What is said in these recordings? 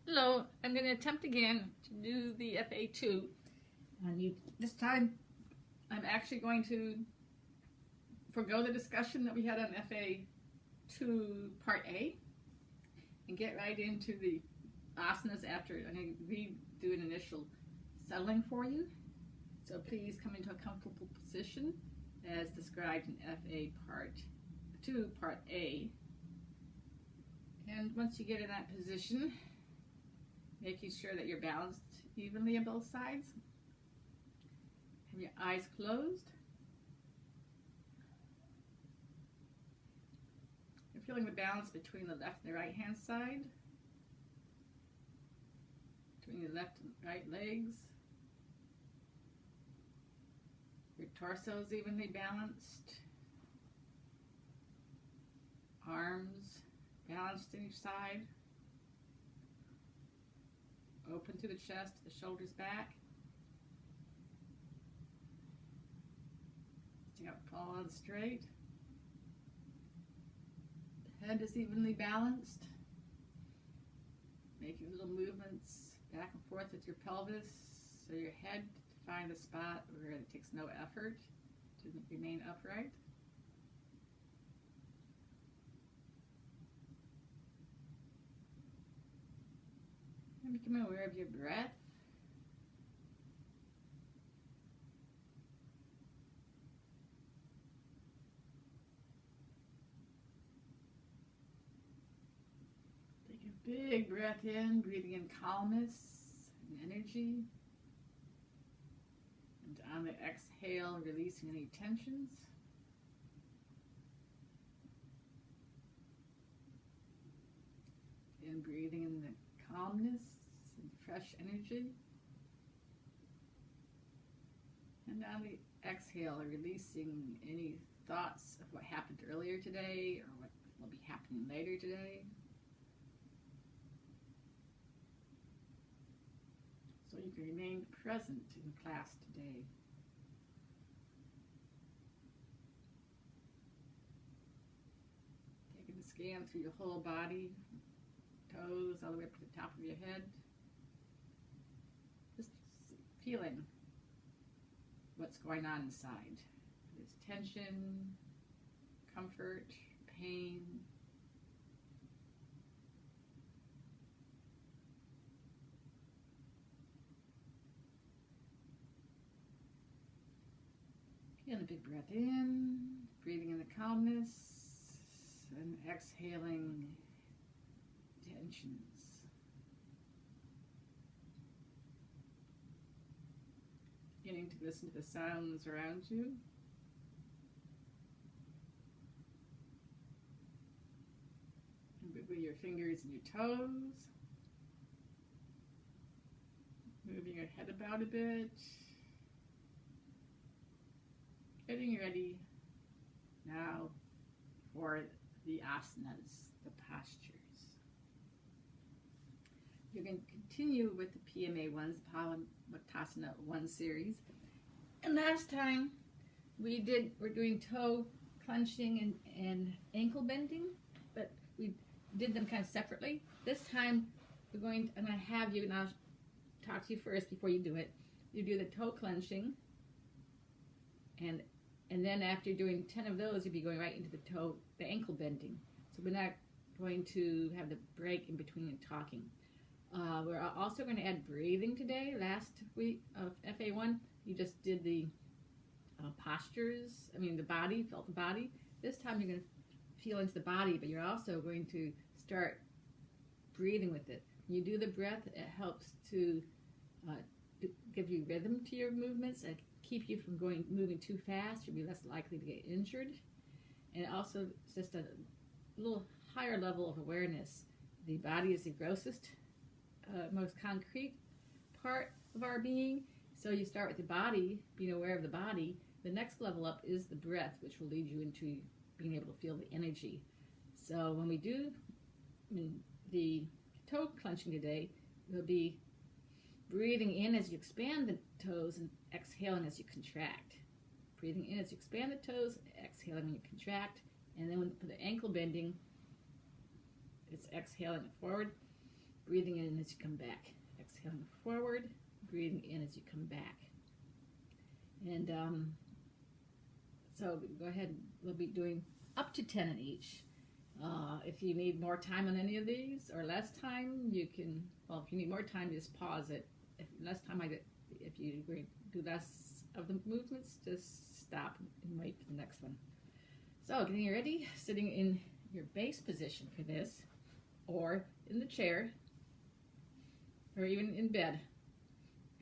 Hello, I'm going to attempt again to do the FA-2. And this time, I'm actually going to forego the discussion that we had on FA-2 Part A and get right into the asanas after. I'm going to do an initial settling for you. So please come into a comfortable position as described in FA-2 Part A. And once you get in that position, making sure that you're balanced evenly on both sides. Have your eyes closed. You're feeling the balance between the left and the right hand side, between the left and right legs. Your torso is evenly balanced. Arms balanced on each side. Open to the chest, the shoulders back. Sitting up tall and straight. The head is evenly balanced. Making little movements back and forth with your pelvis, so your head to find a spot where it takes no effort to remain upright. And become aware of your breath. Take a big breath in, breathing in calmness and energy. And on the exhale, releasing any tensions. And breathing in the calmness and fresh energy. And on the exhale, releasing any thoughts of what happened earlier today or what will be happening later today. So you can remain present in class today. Taking a scan through your whole body, toes all the way up to the top of your head. Just feeling what's going on inside. There's tension, comfort, pain. Feeling a big breath in, breathing in the calmness, and exhaling tensions. Beginning to listen to the sounds around you. And moving your fingers and your toes. Moving your head about a bit. Getting ready now for the asanas, the postures. You're going to continue with the PMA ones, Palamuttasana 1 series. And last time we're doing toe clenching and ankle bending, but we did them kind of separately. This time I'm going to have you, and I'll talk to you first before you do it. You do the toe clenching, and then after doing 10 of those, you'll be going right into the ankle bending. So we're not going to have the break in between and talking. We're also going to add breathing today. Last week of FA1, you just did the postures, the body, felt the body. This time you're going to feel into the body, but you're also going to start breathing with it. When you do the breath, it helps to give you rhythm to your movements and keep you from moving too fast. You'll be less likely to get injured. And also just a little higher level of awareness. The body is the grossest, most concrete part of our being. So you start with the body, being aware of the body. The next level up is the breath, which will lead you into being able to feel the energy. So when we do the toe clenching today, we'll be breathing in as you expand the toes and exhaling as you contract. Breathing in as you expand the toes, exhaling when you contract. And then for the ankle bending, it's exhaling it forward breathing in as you come back. Exhaling forward, breathing in as you come back. And so go ahead, we'll be doing up to 10 in each. If you need more time on any of these or less time, you can, well, if you need more time, just pause it. If less time, if you do less of the movements, just stop and wait for the next one. So getting ready, sitting in your base position for this, or in the chair, or even in bed.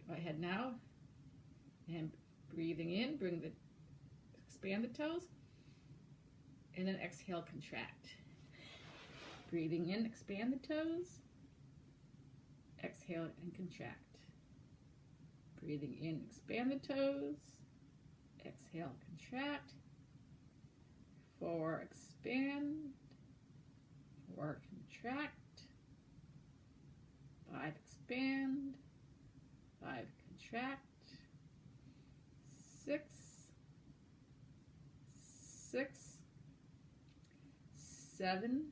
Go ahead now, and breathing in, expand the toes, and then exhale, contract. Breathing in, expand the toes, exhale and contract. Breathing in, expand the toes, exhale, contract. 4, expand, 4, contract, 5, expand, 5, contract, 6, 7,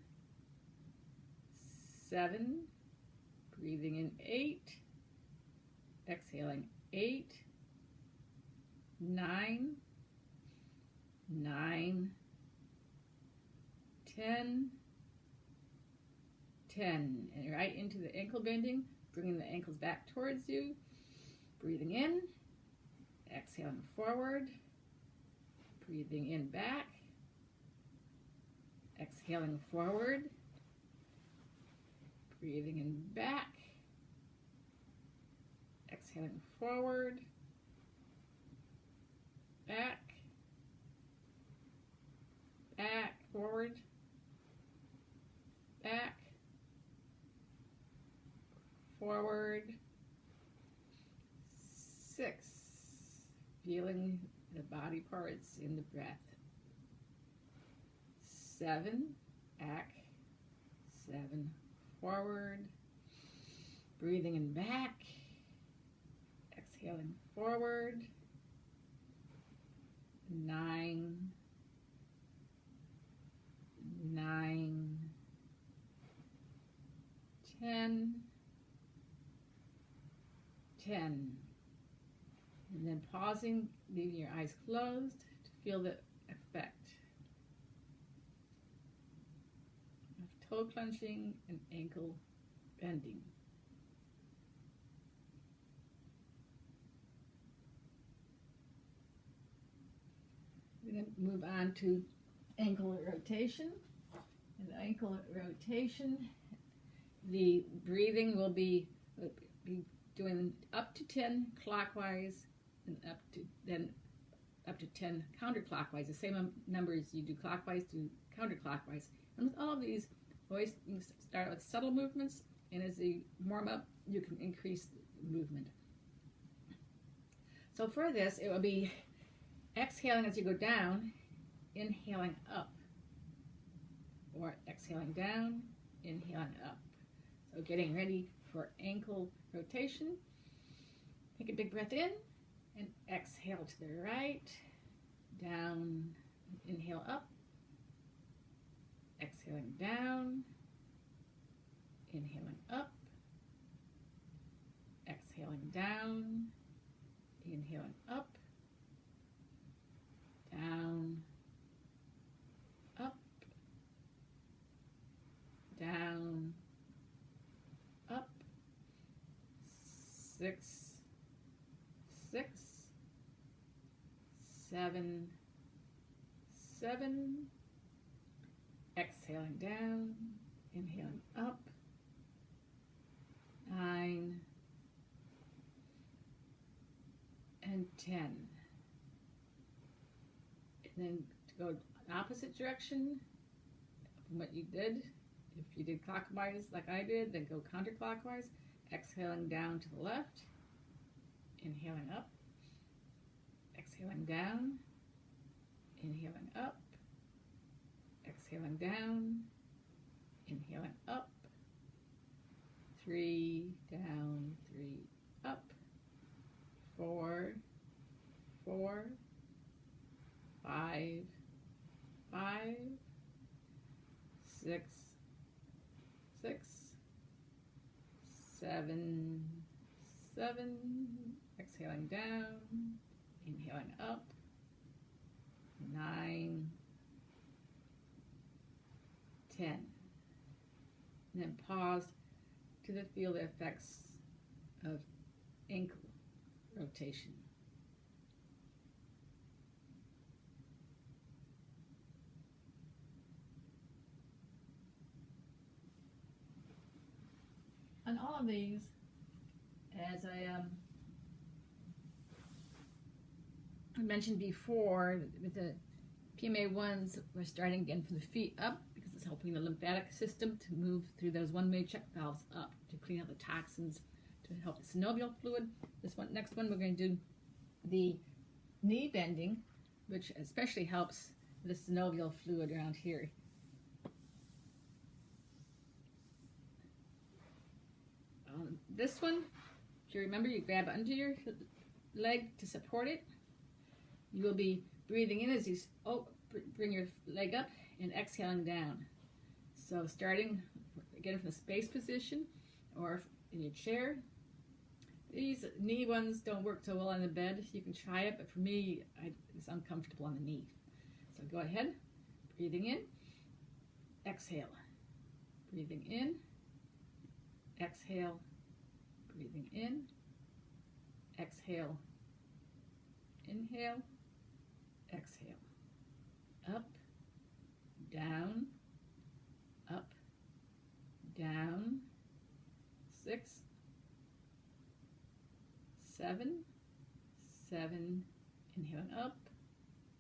7, breathing in 8, exhaling 8, 9, 9, 10, 10, and right into the ankle bending, bringing the ankles back towards you, breathing in, exhaling forward, breathing in back, exhaling forward, breathing in back, exhaling forward, back, back, forward, back, forward, 6, feeling the body parts in the breath, 7, back, 7, forward, breathing in back, exhaling forward, 9, 9, 10, 10, and then pausing, leaving your eyes closed to feel the effect of toe clenching and ankle bending. We're going to move on to ankle rotation. In ankle rotation, the breathing will be doing up to 10 clockwise and up to 10 counterclockwise. The same numbers you do clockwise to counterclockwise. And with all of these, always you start with subtle movements, and as you warm up, you can increase the movement. So for this, it will be exhaling as you go down, inhaling up, or exhaling down, inhaling up. So getting ready for ankle rotation. Take a big breath in and exhale to the right, down, inhale up, exhaling down, inhaling up, exhaling down, inhaling up, down, up, down, up, 6, 6, 7, 7, exhaling down, inhaling up, 9, and 10. And then to go opposite direction from what you did. If you did clockwise like I did, then go counterclockwise. Exhaling down to the left, inhaling up, exhaling down, inhaling up, exhaling down, inhaling up, 3, down, 3, up, 4, 4, 5, 5, 6, 6, 7, 7, exhaling down, inhaling up, 9, 10. And then pause to feel the effects of ankle rotation. On all of these, as I mentioned before, with the PMA ones, we're starting again from the feet up because it's helping the lymphatic system to move through those one-way check valves up to clean out the toxins, to help the synovial fluid. Next one, we're going to do the knee bending, which especially helps the synovial fluid around here. This one, if you remember, you grab onto your leg to support it. You will be breathing in as you bring your leg up and exhaling down. So starting again from the space position or in your chair. These knee ones don't work so well on the bed. You can try it, but for me, it's uncomfortable on the knee. So go ahead, breathing in, exhale. Breathing in, exhale. Breathing in, exhale, inhale, exhale, up, down, 6, 7, 7, inhaling up,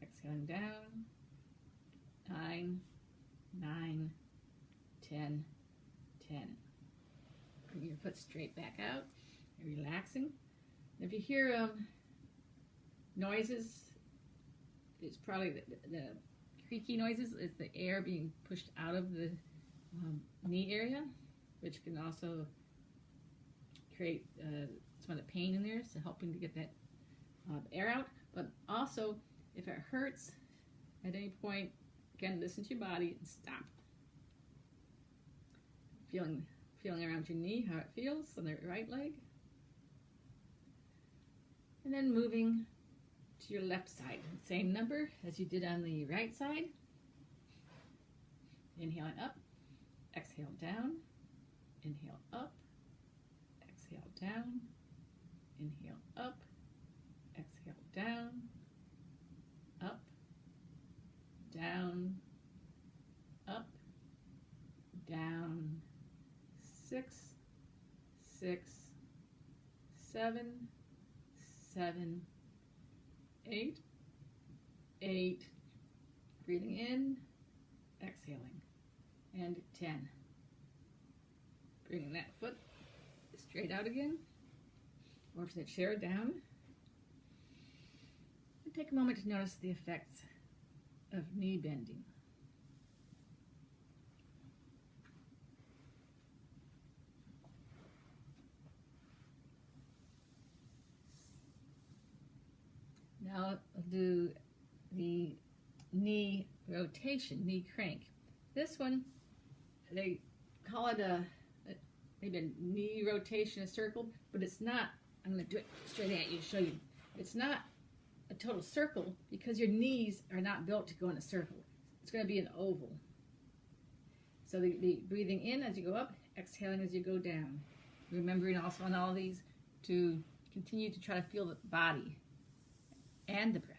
exhaling down, 9, 9, 10, 10. Bring your foot straight back out, and relaxing. If you hear noises, it's probably the creaky noises. It's the air being pushed out of the knee area, which can also create some of the pain in there, so helping to get that air out. But also, if it hurts at any point, again, listen to your body and stop. Feeling around your knee, how it feels on the right leg. And then moving to your left side. Same number as you did on the right side. Inhaling up, exhale down, inhale up, exhale down, inhale up, exhale down, up, down, up, down, 6, 6, 7, 7, 8, 8, breathing in, exhaling, and 10. Bringing that foot straight out again, or from the chair down. And take a moment to notice the effects of knee bending. Now I'll do the knee rotation, knee crank. This one, they call it maybe a knee rotation, a circle, but it's not. I'm going to do it straight at you to show you. It's not a total circle because your knees are not built to go in a circle. It's going to be an oval. So the breathing in as you go up, exhaling as you go down. Remembering also on all these to continue to try to feel the body and the breath.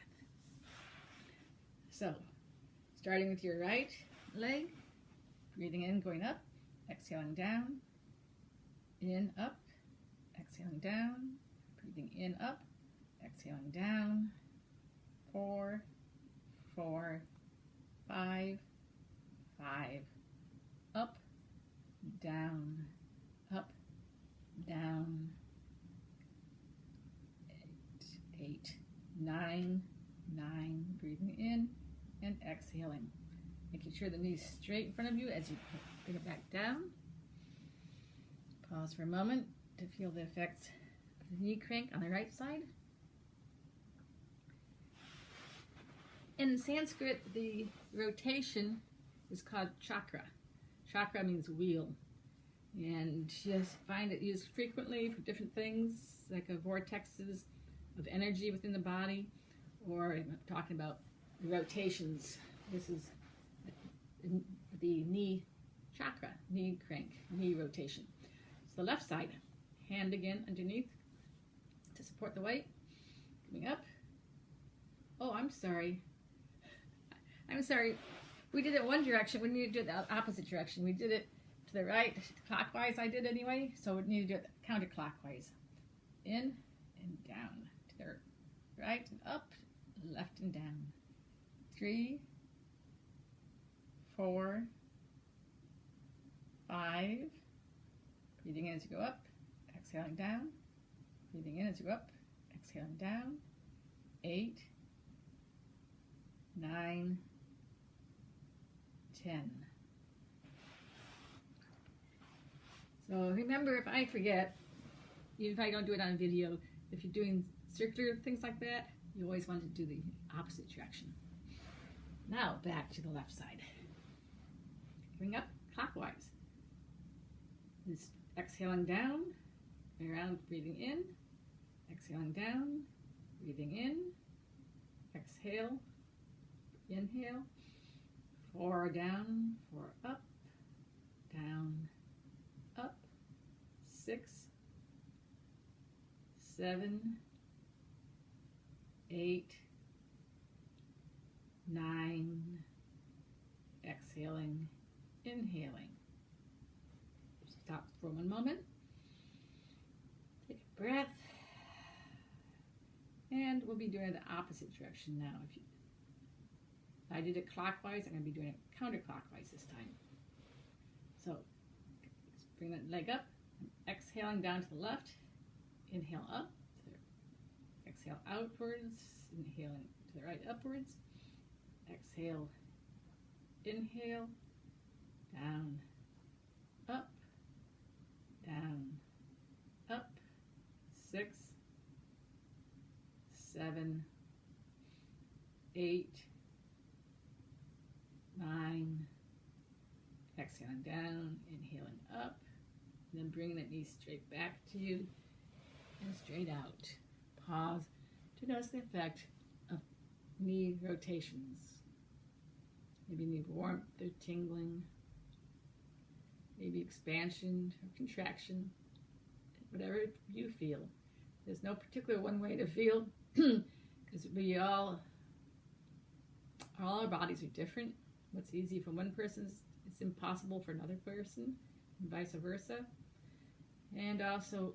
So, starting with your right leg, breathing in, going up, exhaling down, in, up, exhaling down, breathing in, up, exhaling down, 4, 4, 5, 5, up, down, 8, 9, 9, breathing in and exhaling. Making sure the knee's straight in front of you as you bring it back down. Pause for a moment to feel the effects of the knee crank on the right side. In Sanskrit, the rotation is called chakra. Chakra means wheel. And just find it used frequently for different things, like a vortexes of energy within the body, or I'm talking about the rotations. This is the knee chakra, knee crank, knee rotation. So the left side, hand again underneath to support the weight, coming up. Oh, I'm sorry. We did it one direction. We need to do it the opposite direction. We did it to the right, clockwise I did anyway, so we need to do it counterclockwise. In and down, to the right and up, left and down. 3, 4, 5. Breathing in as you go up, exhaling down. Breathing in as you go up, exhaling down. 8, 9, 10. So remember, if I forget, even if I don't do it on video, if you're doing circular things like that, you always want to do the opposite direction. Now back to the left side. Coming up clockwise. Just exhaling down, around, breathing in, exhaling down, breathing in, exhale, inhale, 4 down, 4 up, down, up, 6, 7, 8, 9, exhaling, inhaling. Stop for one moment. Take a breath. And we'll be doing the opposite direction now. If I did it clockwise, I'm going to be doing it counterclockwise this time. So bring that leg up, exhaling down to the left, inhale up, exhale outwards, inhaling to the right upwards, exhale, inhale, down, up, down, up, 6, 7, 8, 9, exhaling down, inhaling up, and then bring that knee straight back to you and straight out. Pause to notice the effect of knee rotations. Maybe you need warmth or tingling, maybe expansion or contraction, whatever you feel. There's no particular one way to feel because all our bodies are different. What's easy for one person is impossible for another person, and vice versa. And also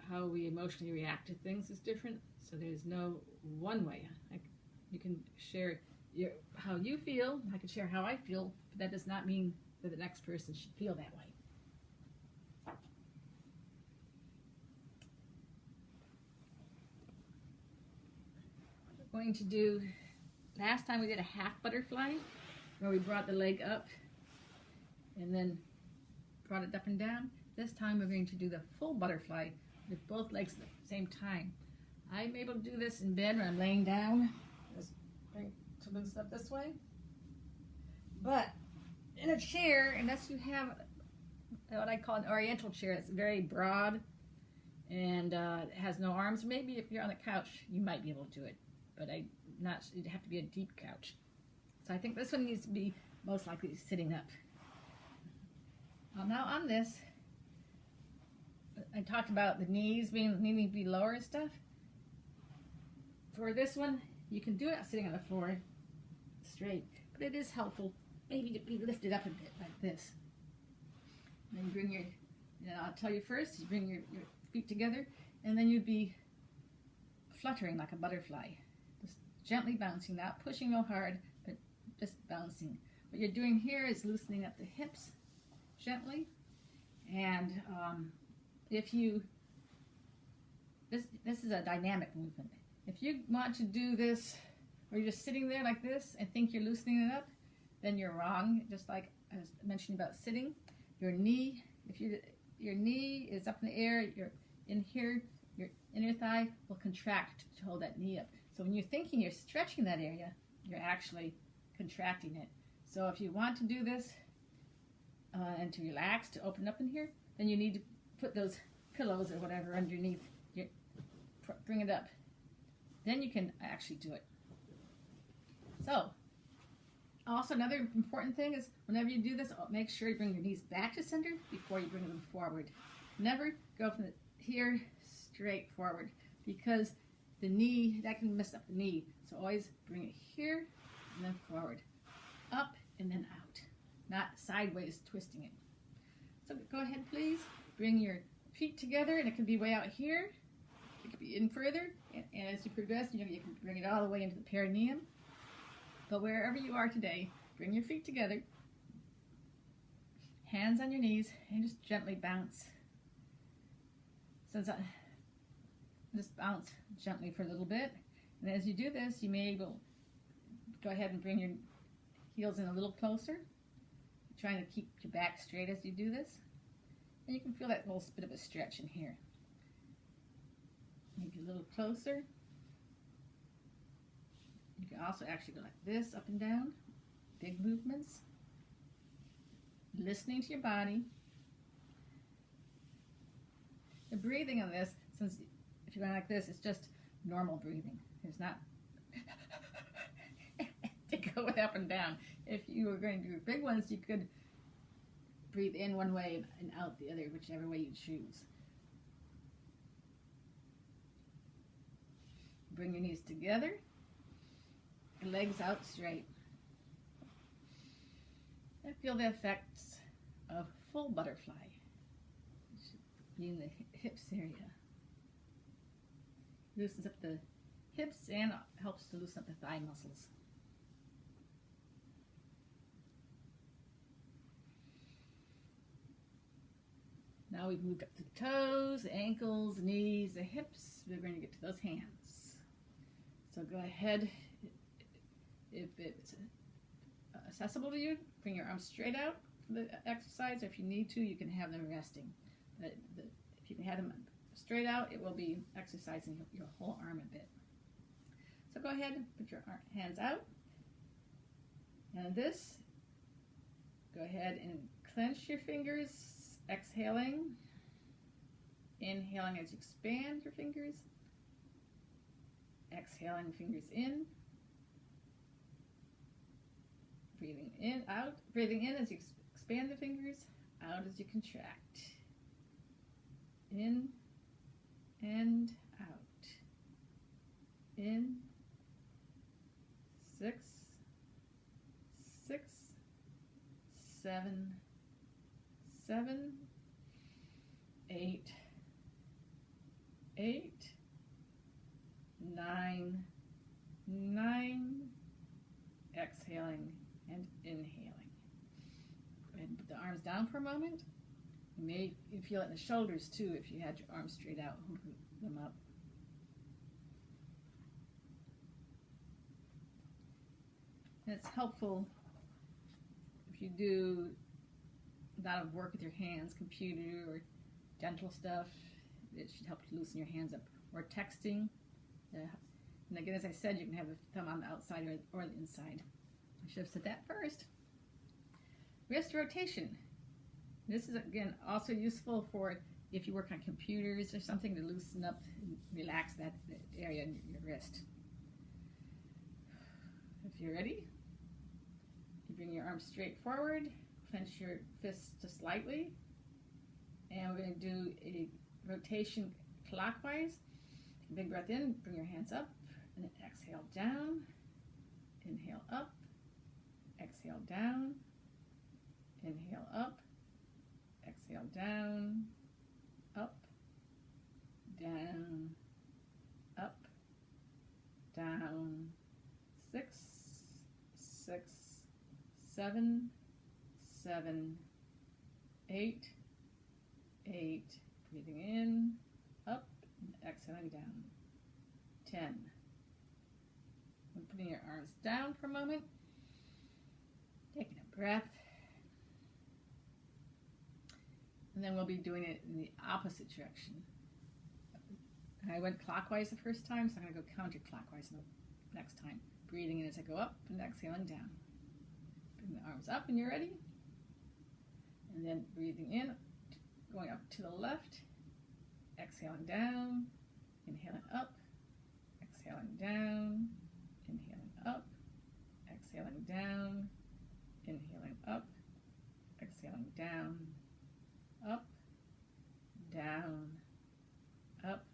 how we emotionally react to things is different, so there's no one way. You can share how you feel, I can share how I feel, but that does not mean that the next person should feel that way. We're going to do, last time we did a half butterfly, where we brought the leg up and then brought it up and down. This time we're going to do the full butterfly with both legs at the same time. I'm able to do this in bed when I'm laying down. Just bring to loose up this way. But in a chair, unless you have what I call an oriental chair, it's very broad and it has no arms. Maybe if you're on the couch, you might be able to do it, but it'd have to be a deep couch. So I think this one needs to be most likely sitting up. Well, now on this, I talked about the knees needing to be lower and stuff. For this one, you can do it sitting on the floor straight, but it is helpful maybe to be lifted up a bit like this. And then bring I'll tell you first, you bring your feet together, and then you'd be fluttering like a butterfly. Just gently bouncing, not pushing real hard, but just bouncing. What you're doing here is loosening up the hips gently, and this is a dynamic movement. If you want to do this, or you're just sitting there like this and think you're loosening it up, then you're wrong. Just like I was mentioning about sitting, your knee, your knee is up in the air, you're in here, your inner thigh will contract to hold that knee up. So when you're thinking you're stretching that area, you're actually contracting it. So if you want to do this, and to relax, to open up in here, then you need to put those pillows or whatever underneath. Bring it up. Then you can actually do it. So, also another important thing is whenever you do this, make sure you bring your knees back to center before you bring them forward. Never go from here straight forward, because the knee, that can mess up the knee. So always bring it here and then forward, up and then out, not sideways twisting it. So go ahead, please. Bring your feet together, and it can be way out here. It could be in further, and as you progress, you can bring it all the way into the perineum. But wherever you are today, bring your feet together, hands on your knees, and just gently bounce. Just bounce gently for a little bit. And as you do this, you may go ahead and bring your heels in a little closer, trying to keep your back straight as you do this. And you can feel that little bit of a stretch in here. Maybe a little closer. You can also actually go like this, up and down, big movements. Listening to your body. The breathing on this, since if you're going like this, it's just normal breathing. It's not to go up and down. If you were going to do big ones, you could breathe in one way and out the other, whichever way you choose. Bring your knees together, legs out straight. And feel the effects of full butterfly. It should be in the hips area. Loosens up the hips and helps to loosen up the thigh muscles. Now we've moved up to the toes, the ankles, the knees, the hips. We're going to get to those hands. So go ahead, if it's accessible to you, bring your arms straight out for the exercise. If you need to, you can have them resting. But if you can have them straight out, it will be exercising your whole arm a bit. So go ahead and put your hands out. And this, go ahead and clench your fingers, exhaling, inhaling as you expand your fingers, exhaling fingers in, breathing in, out, breathing in as you expand the fingers, out as you contract, in and out, in, 6, 6, 7, 7, 8, 8, 9, 9, exhaling and inhaling. Go ahead and put the arms down for a moment. You may feel it in the shoulders too if you had your arms straight out, moving them up. And it's helpful if you do a lot of work with your hands, computer or dental stuff. It should help you loosen your hands up. Or texting. And again, as I said, you can have the thumb on the outside or the inside. I should have said that first. Wrist rotation. This is, again, also useful for if you work on computers or something, to loosen up and relax that area in your wrist. If you're ready, you bring your arms straight forward, clench your fists just slightly, and we're going to do a rotation clockwise. Big breath in, bring your hands up, and then exhale down, inhale up, exhale down, inhale up, exhale down, up, down, up, down, 6, 6, 7, 7, 8, 8, breathing in, up, and exhaling down, 10. And putting your arms down for a moment, taking a breath, and then we'll be doing it in the opposite direction. I went clockwise the first time, so I'm going to go counterclockwise the next time. Breathing in as I go up and exhaling down. Bring the arms up, and you're ready. And then breathing in, going up to the left, exhaling down, inhaling up, exhaling down, inhaling up, exhaling down, inhaling up, exhaling down, up, down, up,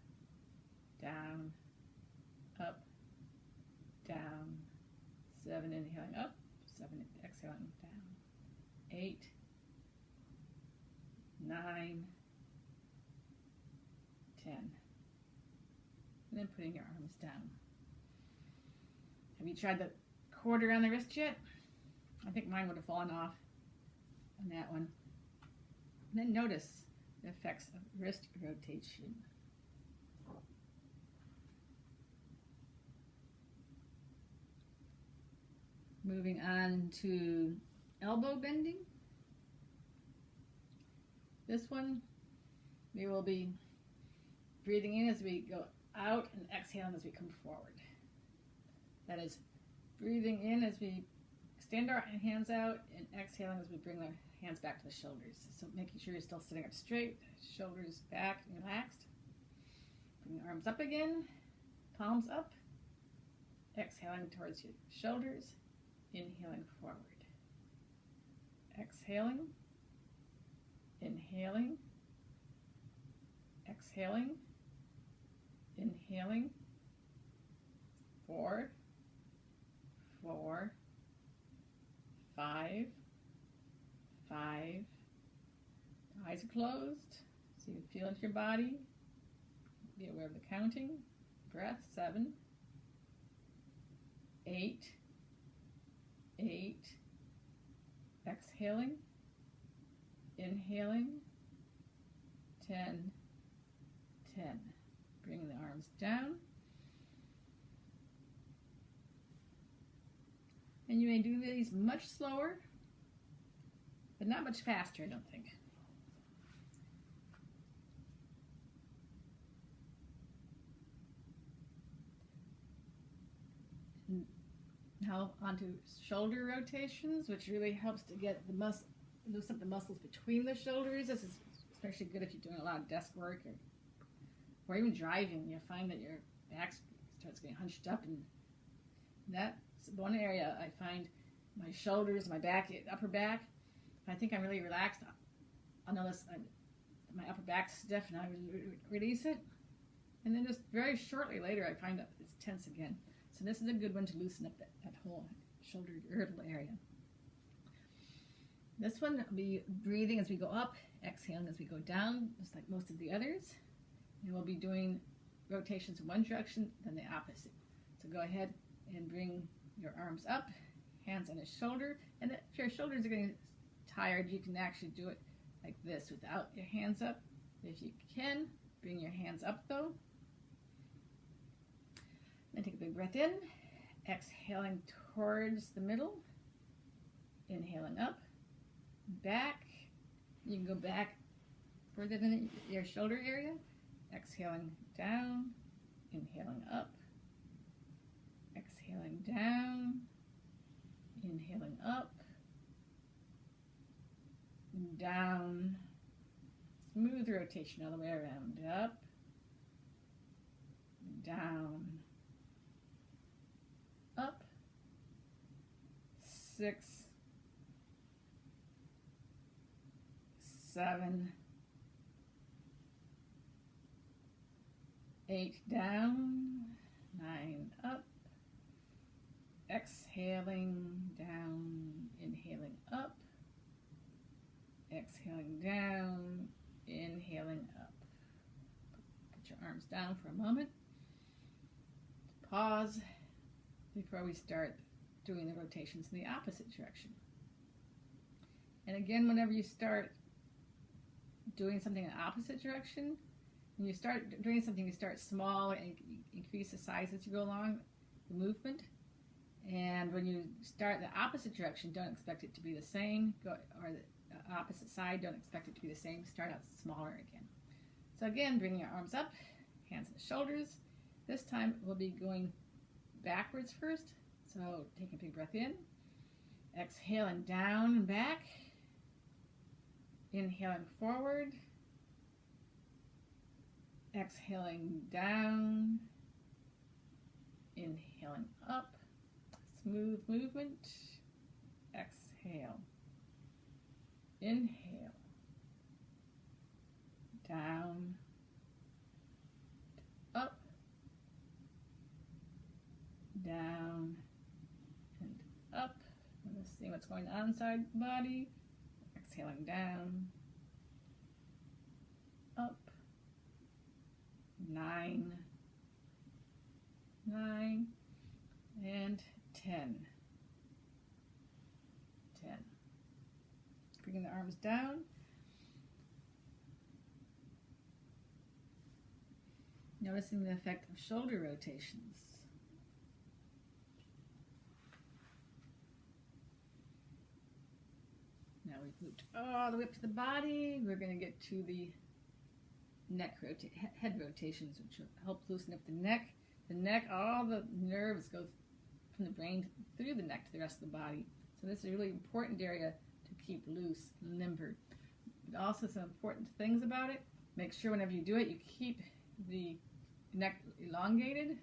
down, up, down. 7, inhaling up, 7, exhaling down. 8, 9, 10. And then putting your arms down. Have you tried the cord around the wrist yet? I think mine would have fallen off on that one. And then notice the effects of wrist rotation. Moving on to elbow bending. This one, we will be breathing in as we go out and exhaling as we come forward. That is breathing in as we extend our hands out and exhaling as we bring our hands back to the shoulders. So making sure you're still sitting up straight, shoulders back and relaxed. Bring the arms up again, palms up, exhaling towards your shoulders, inhaling forward. Exhaling, inhaling, exhaling, inhaling. 4, 4, 5, 5. Eyes are closed, so you feel into your body. Be aware of the counting. Breath. 7, 8, 8. Exhaling, inhaling. 10, 10. Bring the arms down. And you may do these much slower, but not much faster, I don't think. Now onto shoulder rotations, which really helps to get the loosen up the muscles between the shoulders. This is especially good if you're doing a lot of desk work or even driving. You'll find that your back starts getting hunched up, and that's one area I find my shoulders, my back, upper back. If I think I'm really relaxed, I'll notice my upper back's stiff, and I release it. And then just very shortly later, I find that it's tense again. So this is a good one to loosen up that whole shoulder girdle area. This one will be breathing as we go up, exhaling as we go down, just like most of the others. And we'll be doing rotations in one direction, then the opposite. So go ahead and bring your arms up, hands on his shoulder. And if your shoulders are getting tired, you can actually do it like this without your hands up. If you can, bring your hands up though. Then take a big breath in, exhaling towards the middle, inhaling up, back. You can go back further than your shoulder area, exhaling down, inhaling up, exhaling down, inhaling up, down. Smooth rotation all the way around, up, down, up. 6, 7, 8 down, 9 up, exhaling down, inhaling up, exhaling down, inhaling up. Put your arms down for a moment. Pause before we start doing the rotations in the opposite direction. And again, whenever you start doing something in the opposite direction, when you start doing something, you start small and increase the size as you go along the movement. And when you start the opposite direction, don't expect it to be the same. Or the opposite side, don't expect it to be the same. Start out smaller again. So again, bringing your arms up, hands on the shoulders. This time we'll be going backwards first. So take a big breath in, exhaling down and back, Inhaling forward, exhaling down, inhaling up, smooth movement, exhale, inhale, down, up, down, and up. Let's see what's going on inside the body. Exhaling down, up, 9, 9, and 10. Bringing the arms down. Noticing the effect of shoulder rotations. Now we've moved all the way up to the body. We're going to get to the head rotations, which will help loosen up the neck. The neck, all the nerves go from the brain through the neck to the rest of the body. So this is a really important area to keep loose and limber. But also some important things about it. Make sure whenever you do it, you keep the neck elongated.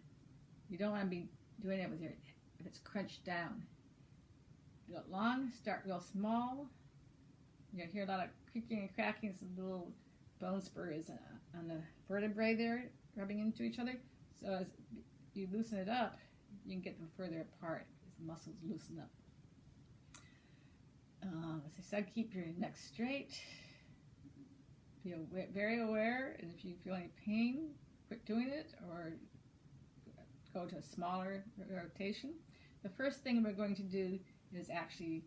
You don't want to be doing it if it's crunched down. Do it long, start real small. You're going to hear a lot of creaking and cracking, some little bone spurs on the vertebrae there rubbing into each other. So as you loosen it up, you can get them further apart as the muscles loosen up. As I said, keep your neck straight. Be very aware, and if you feel any pain, quit doing it or go to a smaller rotation. The first thing we're going to do is actually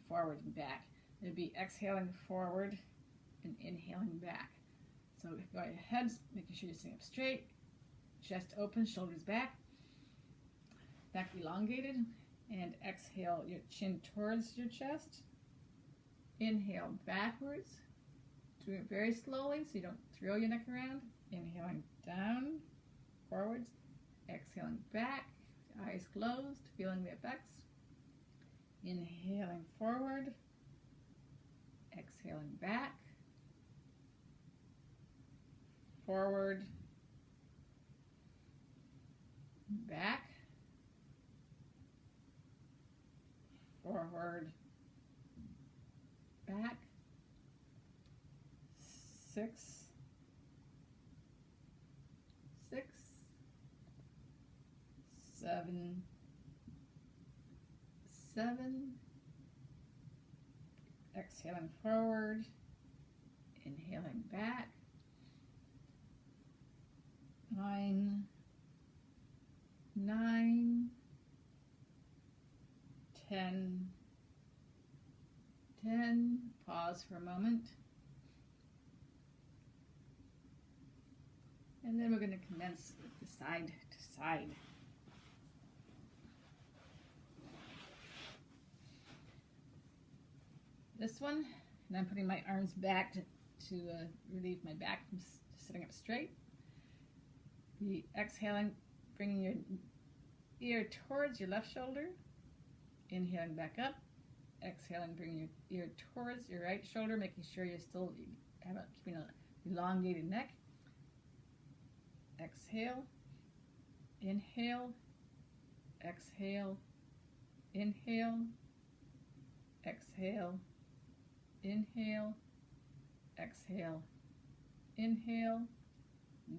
forward and back. It'll be exhaling forward and inhaling back. So go ahead, making sure you're sitting up straight, chest open, shoulders back, neck elongated, and exhale your chin towards your chest. Inhale backwards, doing it very slowly so you don't throw your neck around. Inhaling down, forwards, exhaling back, eyes closed, feeling the effects. Inhaling forward, exhaling back, forward, back, forward, back, 6, 6, 7, 7, exhaling forward, inhaling back, 9, 9, 10, 10, pause for a moment, and then we're going to commence with the side to side. This one, and I'm putting my arms back to relieve my back from sitting up straight. The exhaling, bringing your ear towards your left shoulder, inhaling back up, exhaling, bringing your ear towards your right shoulder, making sure you're still keeping an elongated neck. Exhale, inhale, exhale, inhale, exhale, inhale, exhale, inhale,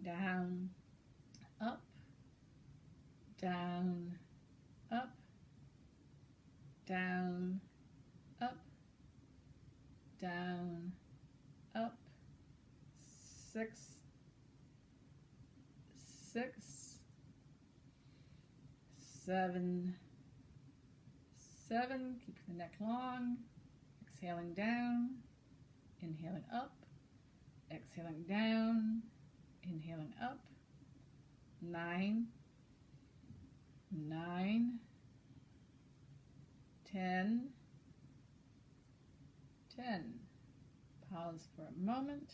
down, up, down, up, down, up, down, up, 6, 6, 7, 7, keep the neck long, exhaling down, inhaling up, exhaling down, inhaling up, 9, 9, 10, 10. Pause for a moment.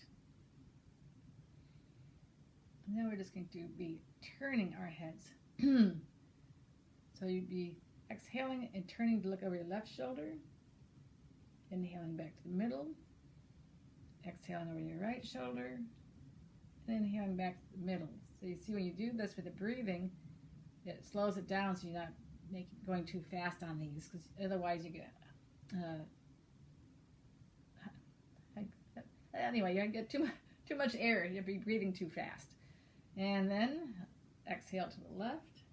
And then we're just going to be turning our heads. So you'd be exhaling and turning to look over your left shoulder. Inhaling back to the middle. exhaling over your right shoulder, and inhaling back to the middle. So you see when you do this with the breathing, it slows it down so you're not going too fast on these, because otherwise you get anyway, you get too much air. You'll be breathing too fast. And then exhale to the left,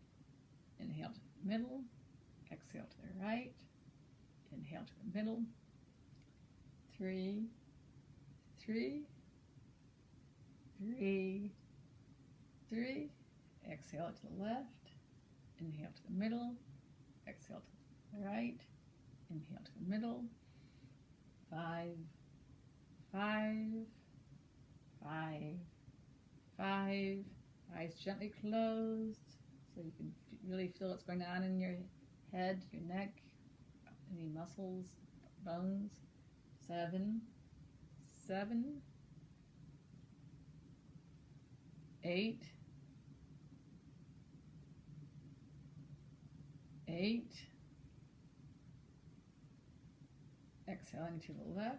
inhale to the middle, exhale to the right, inhale to the middle. 3, 3, 3, 3. Exhale to the left, inhale to the middle, exhale to the right, inhale to the middle. 5, 5, 5, 5. Eyes gently closed so you can really feel what's going on in your head, your neck, any muscles, bones. 7, 7, 8, 8. Exhaling to the left.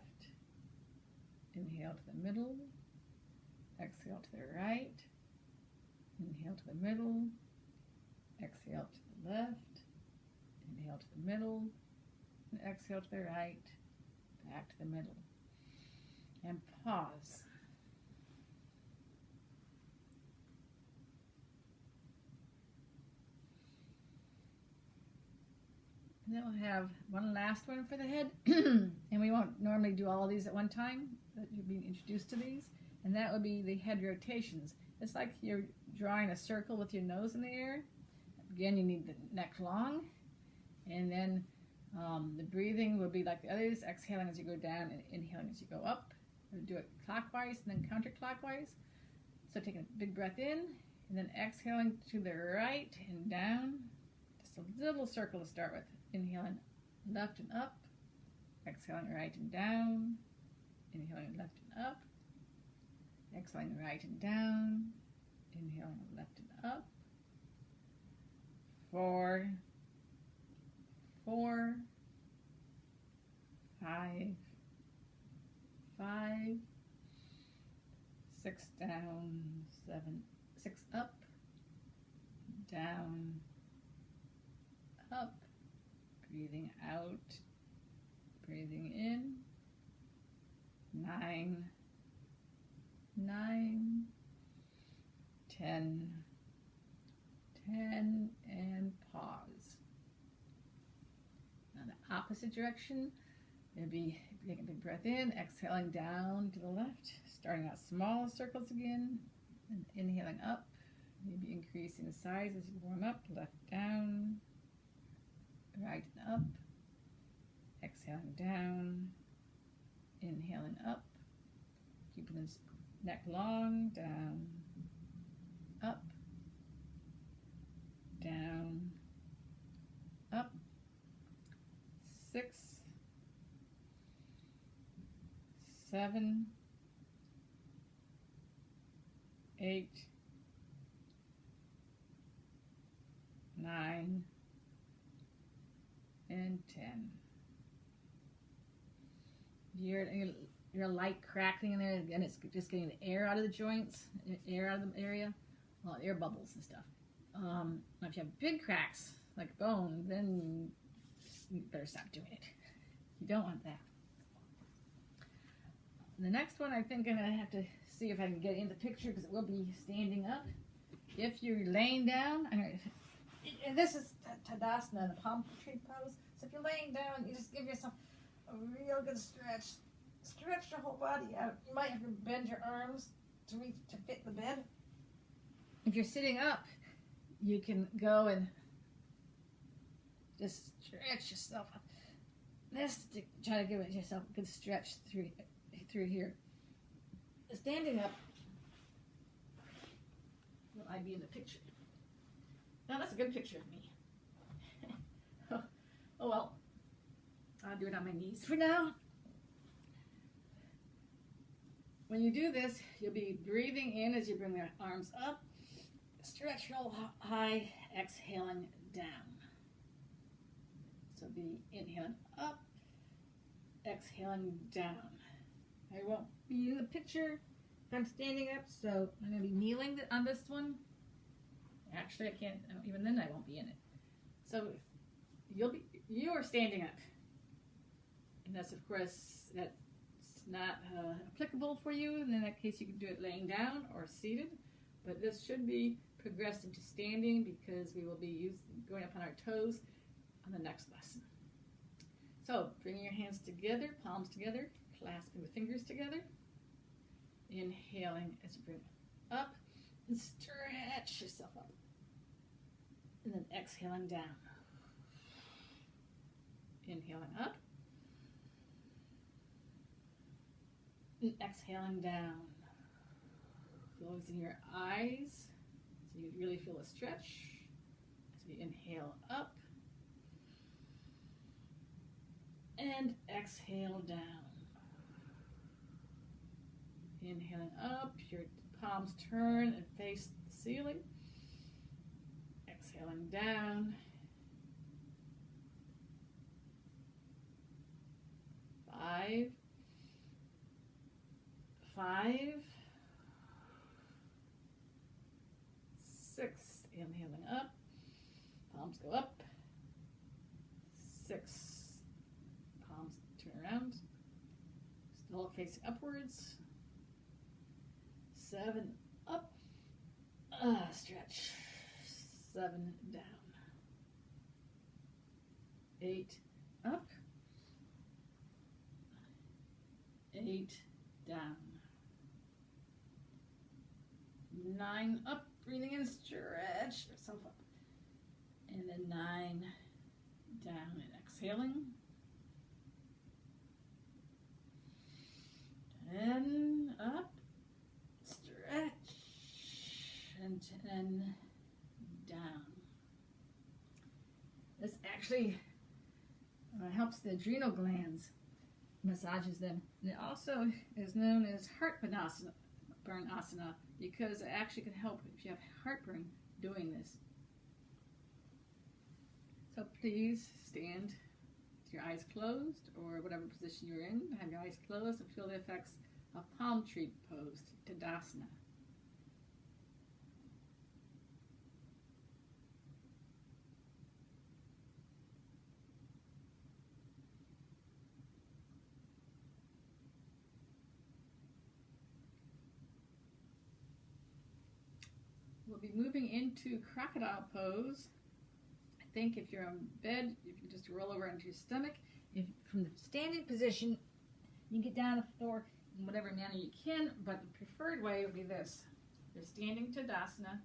Inhale to the middle. Exhale to the right. Inhale to the middle. Exhale to the left. Inhale to the middle. And exhale to the right. Back to the middle. And pause. And then we'll have one last one for the head. And we won't normally do all of these at one time, but you'll be introduced to these. And that would be the head rotations. It's like you're drawing a circle with your nose in the air. Again, you need the neck long. And then the breathing will be like the others, exhaling as you go down and inhaling as you go up. We'll do it clockwise and then counterclockwise. So taking a big breath in, and then exhaling to the right and down. Just a little circle to start with. Inhaling left and up, exhaling right and down, inhaling left and up, exhaling right and down, inhaling left and up. 4, 4, 5, 5, 6 down, 7, 6 up, down, up. Breathing out, breathing in. 9, 9, 10, 10, and pause. Now the opposite direction, it'll be taking a big breath in, exhaling down to the left, starting out small circles again, and inhaling up, maybe increasing the size as you warm up, left down, right and up, exhaling down, inhaling up, keeping this neck long, down, up, down, up. 6, 7, 8, 9, and 10. You're light crackling in there, and it's just getting the air out of the joints, air out of the area, well, air bubbles and stuff. If you have big cracks, like bone, then you better stop doing it. You don't want that. The next one, I think I'm going to have to see if I can get in the picture, because it will be standing up. If you're laying down, and this is Tadasana, the palm tree pose. So if you're laying down, you just give yourself a real good stretch. Stretch your whole body out. You might have to bend your arms to fit the bed. If you're sitting up, you can go and just stretch yourself up. Try to give yourself a good stretch through here. Standing up, will I be in the picture? No, that's a good picture of me. Oh well, I'll do it on my knees for now. When you do this, you'll be breathing in as you bring your arms up, stretch real high, exhaling down. So be inhaling up, exhaling down. I won't be in the picture if I'm standing up, so I'm going to be kneeling on this one. Actually, I can't, even then I won't be in it. So you are standing up. Unless, of course, that's not applicable for you. In that case, you can do it laying down or seated. But this should be progressed into standing because we will be going up on our toes on the next lesson. So, bringing your hands together, palms together, clasping the fingers together. Inhaling as you bring it up and stretch yourself up. And then exhaling down. Inhaling up. And exhaling down. Closing your eyes so you really feel a stretch. As we inhale up. And exhale down. Inhaling up, your palms turn and face the ceiling. Exhaling down. 5, 5, 6. Inhaling up, palms go up. 6, palms turn around, still facing upwards. 7, up, stretch. 7, down. 8, up. 8, down. 9, up, breathing in, stretch yourself up. And then 9, down and exhaling. 10, up, stretch, and 10, down. This actually helps the adrenal glands, massages them. And it also is known as heartburn asana because it actually can help if you have heartburn doing this. So please stand with your eyes closed or whatever position you're in. Have your eyes closed and feel the effects of palm tree pose, Tadasana. We'll be moving into crocodile pose. I think if you're on bed, you can just roll over onto your stomach. If from the standing position, you get down on the floor in whatever manner you can, but the preferred way would be this. You're standing Tadasana.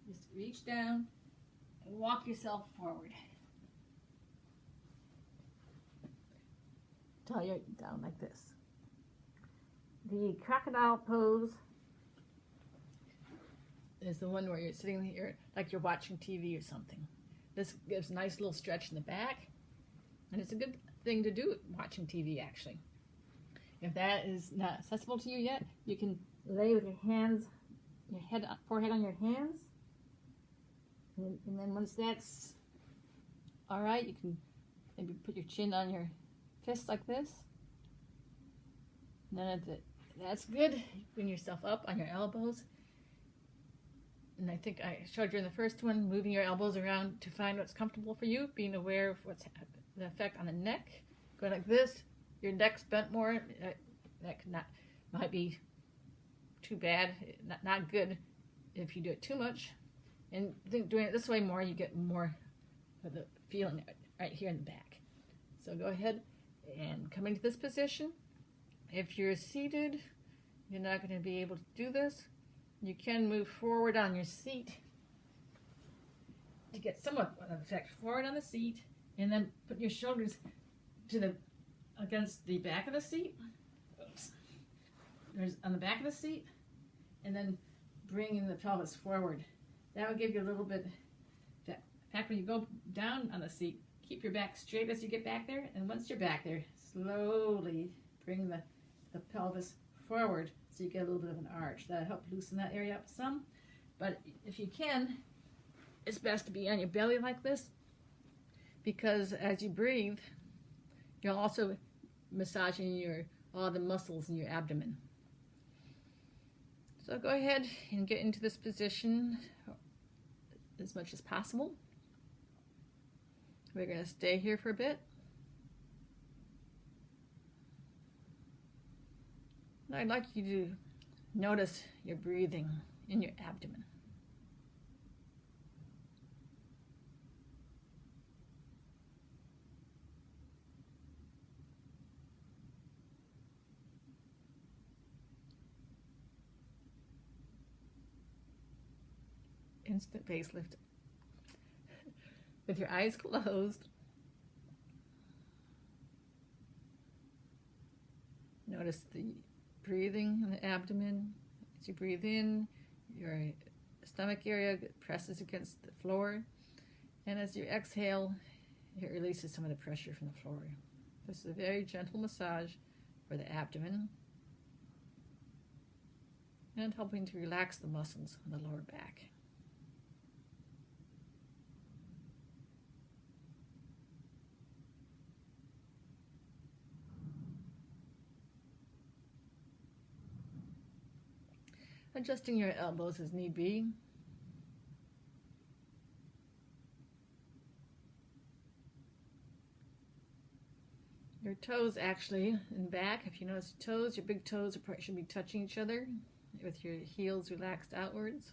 Just reach down and walk yourself forward. Till you're down like this. The crocodile pose is the one where you're sitting here like you're watching TV or something. This gives a nice little stretch in the back, and it's a good thing to do watching TV actually. If that is not accessible to you yet, you can lay with your hands, your forehead on your hands, and then once that's all right, you can maybe put your chin on your fist like this. And then that's good. You bring yourself up on your elbows. And I think I showed you in the first one, moving your elbows around to find what's comfortable for you, being aware of what's the effect on the neck. Going like this, your neck's bent more. That might be too bad, not good if you do it too much. And doing it this way more, you get more of the feeling right here in the back. So go ahead and come into this position. If you're seated, you're not going to be able to do this. You can move forward on your seat to get somewhat of an effect. Forward on the seat, and then put your shoulders against the back of the seat. Oops. There's on the back of the seat, and then bringing the pelvis forward. That will give you a little bit. In fact, when you go down on the seat, keep your back straight as you get back there, and once you're back there, slowly bring the pelvis forward so you get a little bit of an arch. That'll help loosen that area up some. But if you can, it's best to be on your belly like this, because as you breathe, you're also massaging your all the muscles in your abdomen. So go ahead and get into this position as much as possible. We're going to stay here for a bit. And I'd like you to notice your breathing in your abdomen. Instant facelift. With your eyes closed, notice the breathing in the abdomen. As you breathe in, your stomach area presses against the floor, and as you exhale, it releases some of the pressure from the floor. This is a very gentle massage for the abdomen and helping to relax the muscles in the lower back. Adjusting your elbows as need be. Your toes actually in back, if you notice your toes, your big toes should be touching each other with your heels relaxed outwards,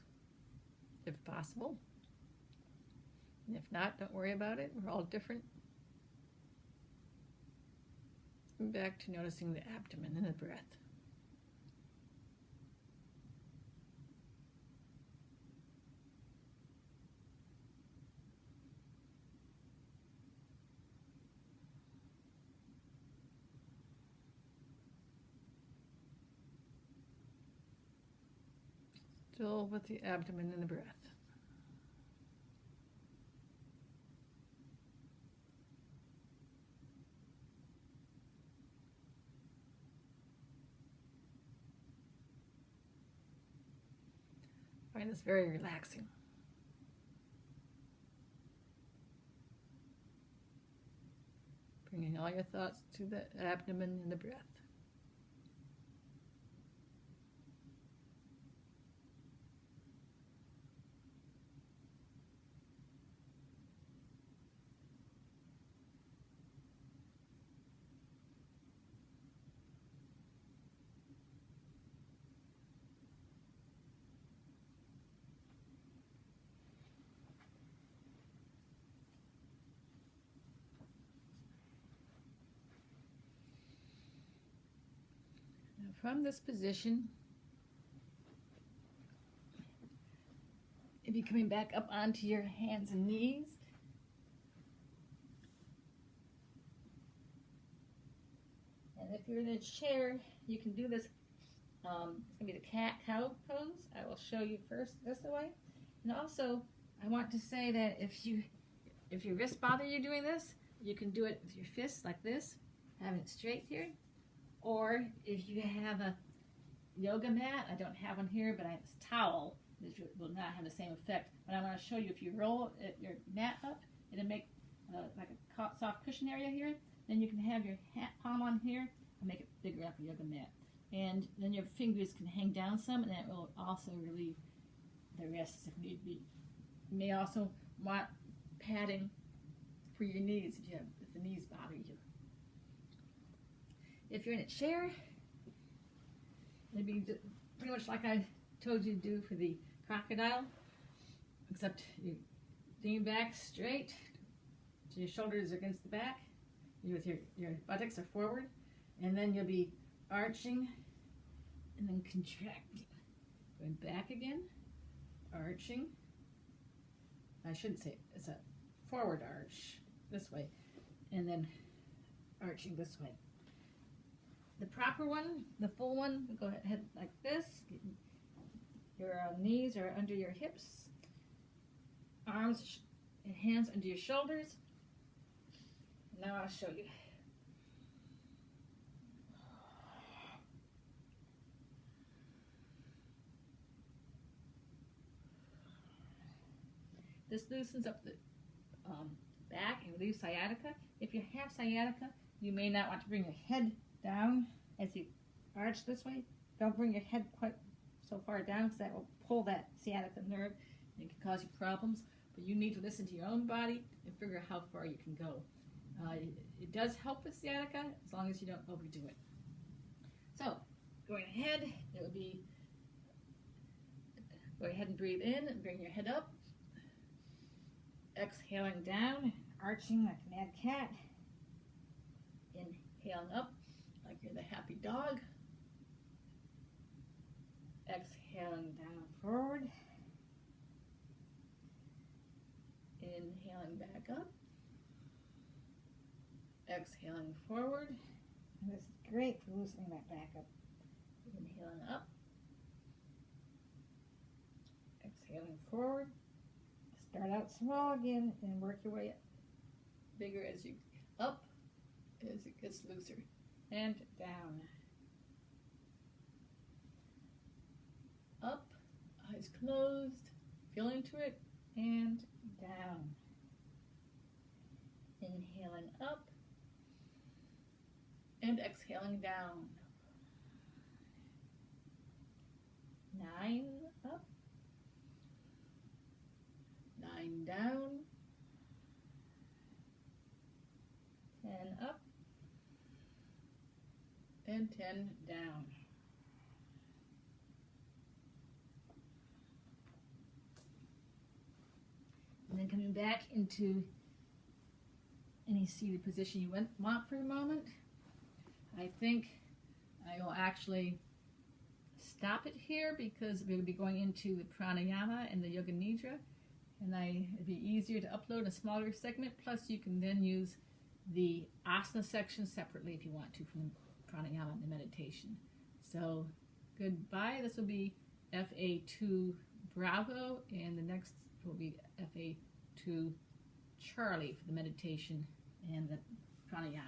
if possible. And if not, don't worry about it. We're all different. And back to noticing the abdomen and the breath. Still with the abdomen and the breath. Find this very relaxing. Bringing all your thoughts to the abdomen and the breath. From this position, if you're coming back up onto your hands and knees, and if you're in a chair, you can do this. It's going to be the cat-cow pose. I will show you first this way. And also, I want to say that if your wrists bother you doing this, you can do it with your fists like this, having it straight here. Or if you have a yoga mat, I don't have one here, but I have this towel, which will not have the same effect. But I want to show you, if you roll your mat up, it'll make like a soft cushion area here. Then you can have your palm on here and make it bigger like a yoga mat. And then your fingers can hang down some, and that will also relieve the wrists if need be. You may also want padding for your knees if the knees bother you. If you're in a chair, it'd be pretty much like I told you to do for the crocodile, except you lean back straight, so your shoulders are against the back, with your buttocks are forward, and then you'll be arching and then contracting. Going back again, arching. I shouldn't say it's a forward arch this way, and then arching this way. The proper one, the full one, go ahead like this. Your knees are under your hips, arms and hands under your shoulders. Now I'll show you. This loosens up the back and relieves sciatica. If you have sciatica, you may not want to bring your head down as you arch this way. Don't bring your head quite so far down because that will pull that sciatica nerve and it can cause you problems. But you need to listen to your own body and figure out how far you can go. It does help with sciatica as long as you don't overdo it. So, going ahead, it would be go ahead and breathe in and bring your head up. Exhaling down, arching like a mad cat. Inhaling up like you're the happy dog. Exhaling down forward. Inhaling back up. Exhaling forward. And this is great for loosening that back up. Inhaling up. Exhaling forward. Start out small again and work your way up. Bigger as you up as it gets looser. And down. Up, eyes closed, feel into it, and down. Inhaling up and exhaling down. 9 up, 9 down, 10 up, and 10 down. And then coming back into any seated position you want for a moment. I think I will actually stop it here because we're going to be going into the pranayama and the yoga nidra, and it'd be easier to upload a smaller segment. Plus, you can then use the asana section separately if you want to from the pranayama and the meditation. So, goodbye. This will be FA-2 Bravo, and the next will be FA-2 Charlie for the meditation and the pranayama.